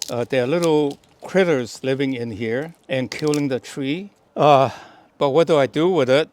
There are little critters living in here and killing the tree. But what do I do with it?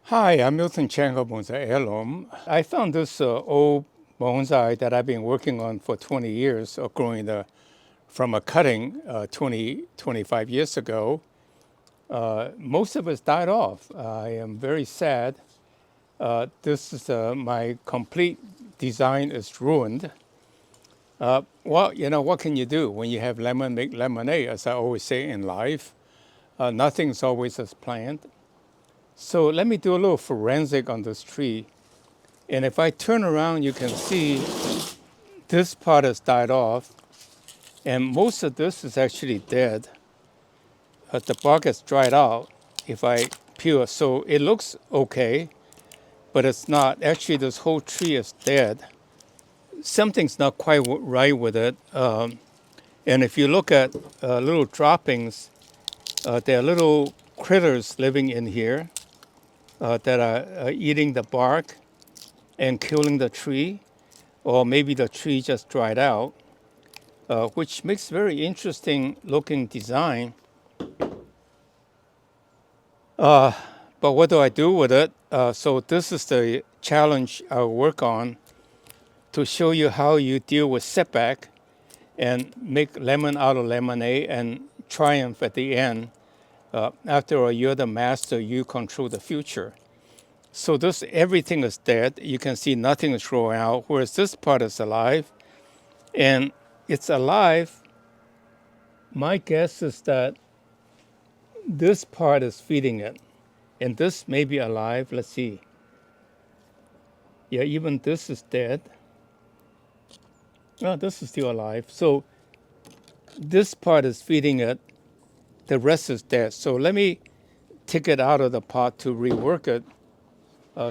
Hi, I'm miltonchang of Bonsaiheirloom. I found this old bonsai that I've been working on for 20 years, or growing from a cutting 25 years ago. Most of it's died off. I am very sad. This is my complete design is ruined. Well, what can you do when you have lemon, make lemonade, as I always say in life. Nothing's always as planned. So let me do a little forensic on this tree. And if I turn around, you can see this part has died off. And most of this is actually dead. The bark has dried out if I peel it. So it looks okay, but it's not. Actually, this whole tree is dead. Something's not quite right with it. And if you look at little droppings, there are little critters living in here that are eating the bark and killing the tree, or maybe the tree just dried out, which makes very interesting looking design. But what do I do with it? So this is the challenge I'll work on to show you how you deal with setback and make lemon out of lemonade and triumph at the end. After all, you're the master, you control the future. So everything is dead. You can see nothing is growing out, whereas this part is alive. And it's alive. My guess is that this part is feeding it. And this may be alive. Let's see. Yeah, even this is dead. Oh, this is still alive. So this part is feeding it. The rest is dead. So let me take it out of the pot to rework it.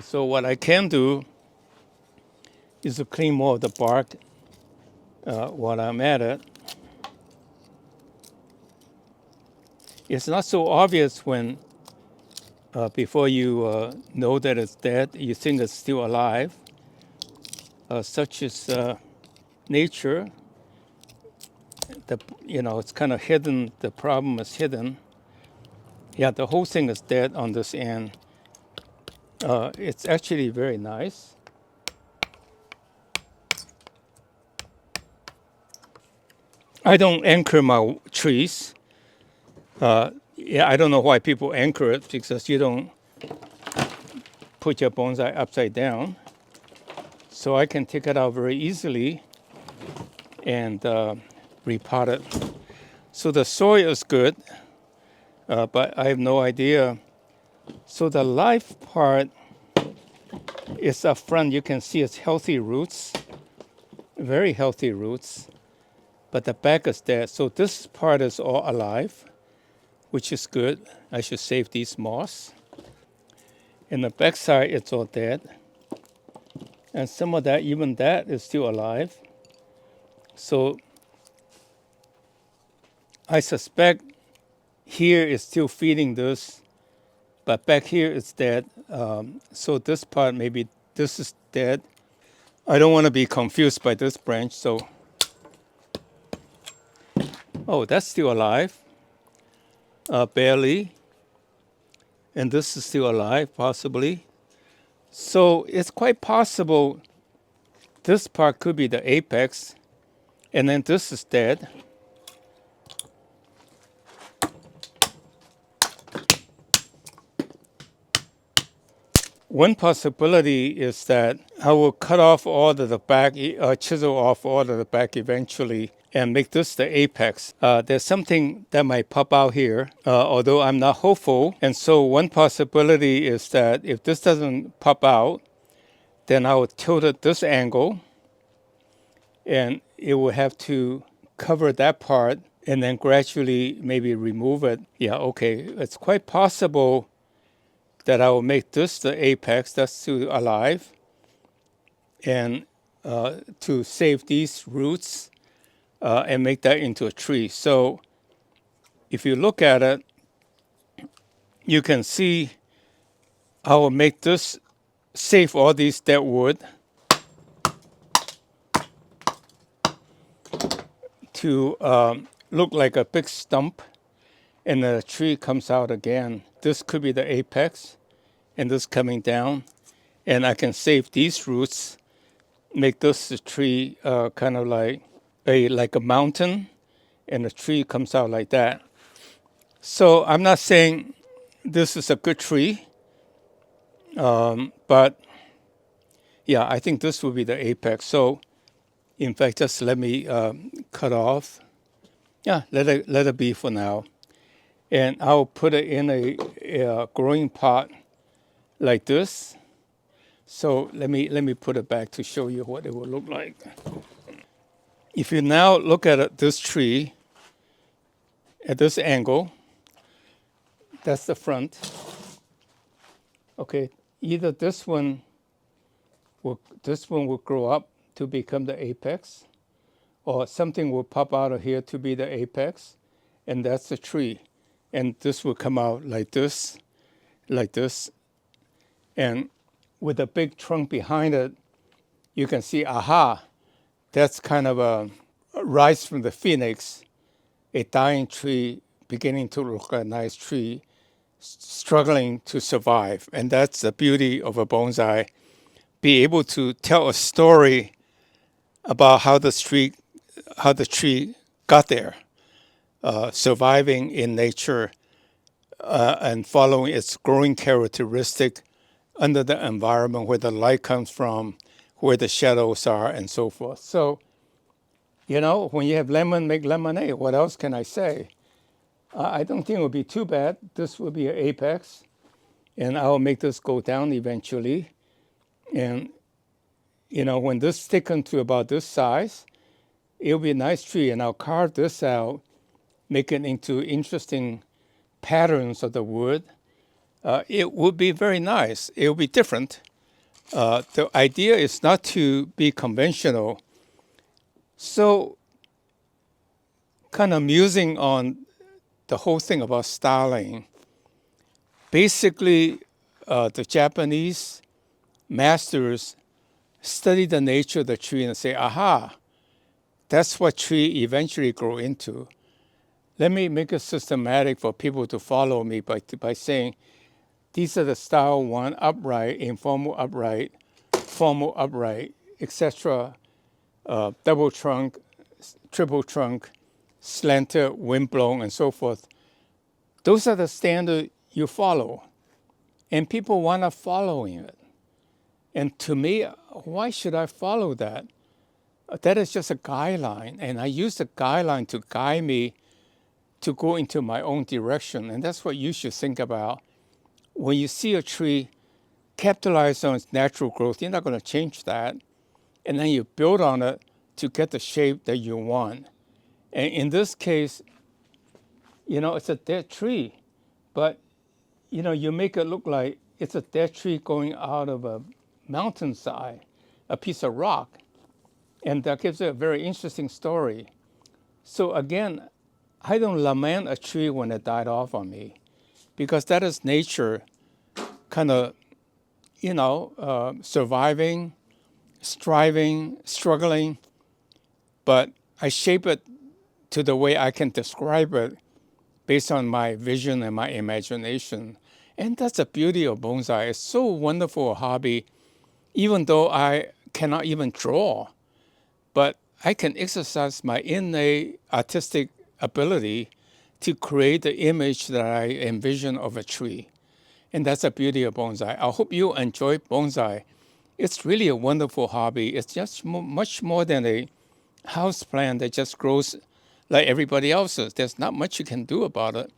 So what I can do is to clean more of the bark while I'm at it. It's not so obvious when before you know that it's dead, you think it's still alive. Such is nature. It's kind of hidden. The problem is hidden. Yeah, the whole thing is dead on this end. It's actually very nice. I don't anchor my trees. Yeah, I don't know why people anchor it, because you don't put your bonsai upside down. So I can take it out very easily and repot it. So the soil is good, but I have no idea. So the life part is up front. You can see it's healthy roots, very healthy roots, but the back is dead. So this part is all alive, which is good. I should save these moss. And the back side, it's all dead. And some of that, even that, is still alive. So I suspect here is still feeding this, but back here it's dead. So this part, maybe this is dead. I don't want to be confused by this branch, so. Oh, that's still alive, barely. And this is still alive, possibly. So it's quite possible this part could be the apex, and then this is dead. One possibility is that I will cut off all of the back, chisel off all of the back eventually, and make this the apex. There's something that might pop out here, although I'm not hopeful. And so one possibility is that if this doesn't pop out, then I will tilt it this angle, and it will have to cover that part and then gradually maybe remove it. Yeah, okay. It's quite possible that I will make this the apex, that's still alive, and to save these roots and make that into a tree. So if you look at it, you can see I will make this save all these dead wood to look like a big stump, and the tree comes out again. This could be the apex, and this coming down. And I can save these roots, make this a tree kind of like a mountain, and the tree comes out like that. So I'm not saying this is a good tree, but yeah, I think this will be the apex. So in fact, just let me cut off. Yeah, let it be for now. And I'll put it in a growing pot like this. So let me put it back to show you what it will look like. If you now look at this tree at this angle, that's the front. Okay, either this one will grow up to become the apex, or something will pop out of here to be the apex, and that's the tree. And this will come out like this, and with a big trunk behind it, you can see, aha, that's kind of a rise from the phoenix, a dying tree beginning to look like a nice tree, struggling to survive. And that's the beauty of a bonsai, be able to tell a story about how the tree got there, surviving in nature and following its growing characteristic under the environment where the light comes from, where the shadows are, and so forth. So, when you have lemon, make lemonade. What else can I say? I don't think it would be too bad. This will be an apex, and I'll make this go down eventually. And, when this thickens to about this size, it'll be a nice tree, and I'll carve this out, make it into interesting patterns of the wood. It would be very nice. It will be different. The idea is not to be conventional. So, kind of musing on the whole thing about styling. Basically, the Japanese masters study the nature of the tree and say, aha, that's what tree eventually grow into. Let me make it systematic for people to follow me by saying, these are the style one, upright, informal upright, formal upright, etc., double trunk, triple trunk, slanted, windblown, and so forth. Those are the standard you follow. And people want to follow it. And to me, why should I follow that? That is just a guideline. And I use the guideline to guide me to go into my own direction. And that's what you should think about. When you see a tree, capitalize on its natural growth. You're not going to change that. And then you build on it to get the shape that you want. And in this case, it's a dead tree. But, you make it look like it's a dead tree going out of a mountainside, a piece of rock. And that gives it a very interesting story. So again, I don't lament a tree when it died off on me, because that is nature kind of, surviving, striving, struggling. But I shape it to the way I can describe it based on my vision and my imagination. And that's the beauty of bonsai. It's so wonderful a hobby, even though I cannot even draw. But I can exercise my innate artistic ability to create the image that I envision of a tree. And that's the beauty of bonsai. I hope you enjoy bonsai. It's really a wonderful hobby. It's just much more than a house plant that just grows like everybody else's. There's not much you can do about it.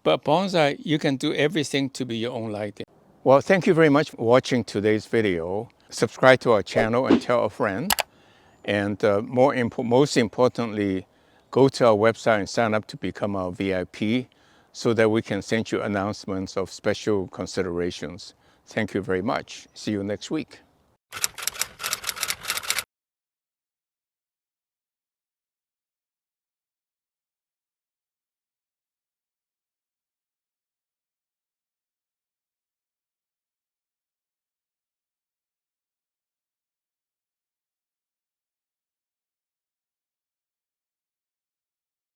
But bonsai, you can do everything to be your own liking. Well, thank you very much for watching today's video. Subscribe to our channel and tell a friend. And most importantly, go to our website and sign up to become our VIP so that we can send you announcements of special considerations. Thank you very much. See you next week.